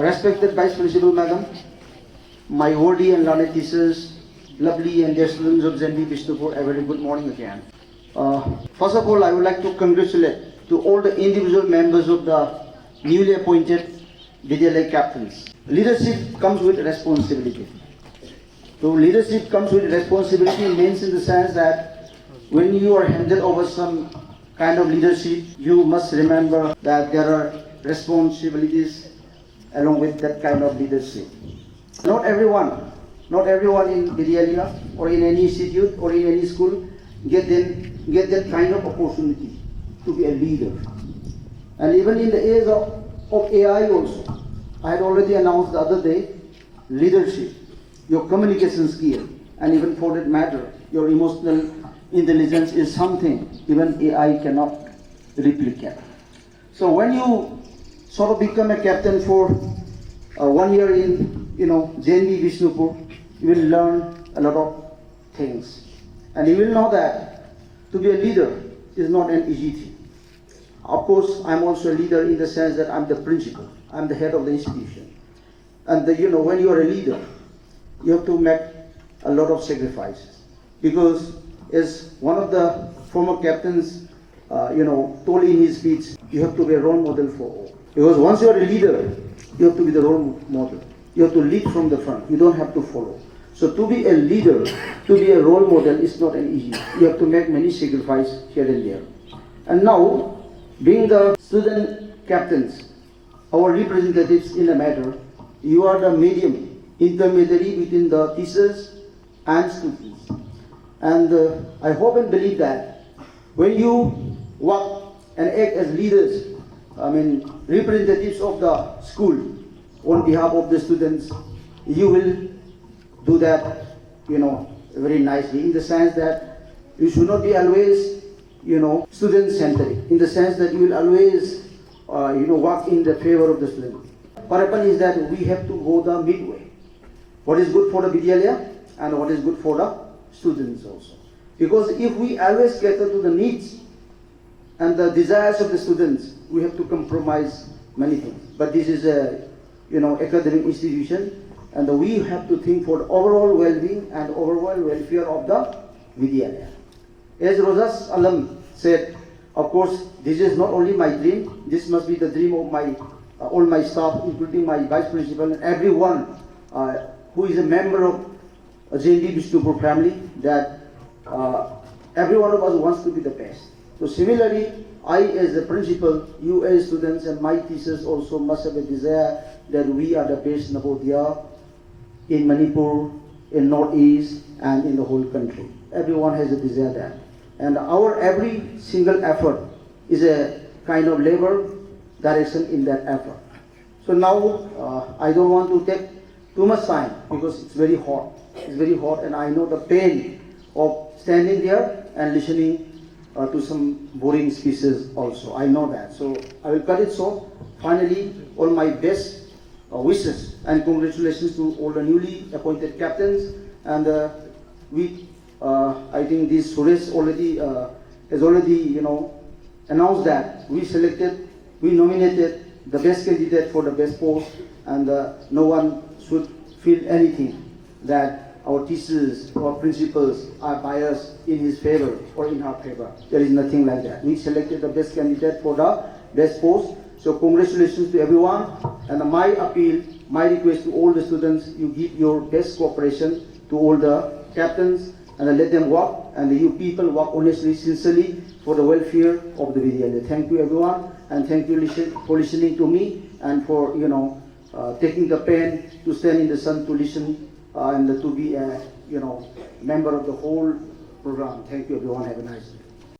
Respected Vice Principal Madam, my worthy and learned teachers, lovely and dear students of JNV Bishnupur, a very good morning again. First of all, I would like to congratulate to all the individual members of the newly appointed Vidyalaya captains. Leadership comes with responsibility. So leadership comes with responsibility means in the sense that when you are handed over some kind of leadership, you must remember that there are responsibilities along with that kind of leadership. Not everyone in Vidyalaya or in any institute or in any school get that kind of opportunity to be a leader. And even in the age of AI also, I had already announced the other day, leadership, your communication skill, and even for that matter, your emotional intelligence is something even AI cannot replicate. So when you sort of become a captain for 1 year in JNV Bishnupur, you will learn a lot of things. And you will know that to be a leader is not an easy thing. Of course, I'm also a leader in the sense that I'm the principal, I'm the head of the institution. And when you are a leader, you have to make a lot of sacrifices. Because as one of the former captains, told in his speech, you have to be a role model for all. Because once you are a leader, you have to be the role model. You have to lead from the front. You don't have to follow. So to be a leader, to be a role model is not an easy. You have to make many sacrifices here and there. And now, being the student captains, our representatives in the matter, you are the medium, intermediary between the teachers and students. And I hope and believe that when you work and act as leaders, representatives of the school on behalf of the students, you will do that, very nicely, in the sense that you should not be always, student-centric, in the sense that you will always, work in the favor of the student. What happens is that we have to go the midway. What is good for the Vidyalaya and what is good for the students also. Because if we always cater to the needs and the desires of the students, we have to compromise many things. But this is a, academic institution, and we have to think for the overall well-being and overall welfare of the Vidyalaya. As Rosas Alam said, of course, this is not only my dream, this must be the dream of all my staff, including my vice principal and everyone who is a member of JNV Bishnupur family, that every one of us wants to be the best. So similarly, I as a principal, you as students and my teachers also must have a desire that we are the best in Navodaya, in Manipur, in Northeast, and in the whole country. Everyone has a desire that. And our every single effort is a kind of labor direction in that effort. So now, I don't want to take too much time because it's very hot. It's very hot, and I know the pain of standing there and listening to some boring speeches also. I know that. So I will cut it short. Finally, all my best wishes and congratulations to all the newly appointed captains. And I think this Suresh has already announced that we nominated the best candidate for the best post, and no one should feel anything that our teachers or principals are biased in his favor or in her favor. There is nothing like that. We selected the best candidate for the best post. So congratulations to everyone. And my appeal, my request to all the students, you give your best cooperation to all the captains and let them work, and you people work honestly, sincerely for the welfare of the Vidyalaya. Thank you everyone, and thank you for listening to me and for taking the pain to stand in the sun to listen and to be a member of the whole program. Thank you everyone. Have a nice day.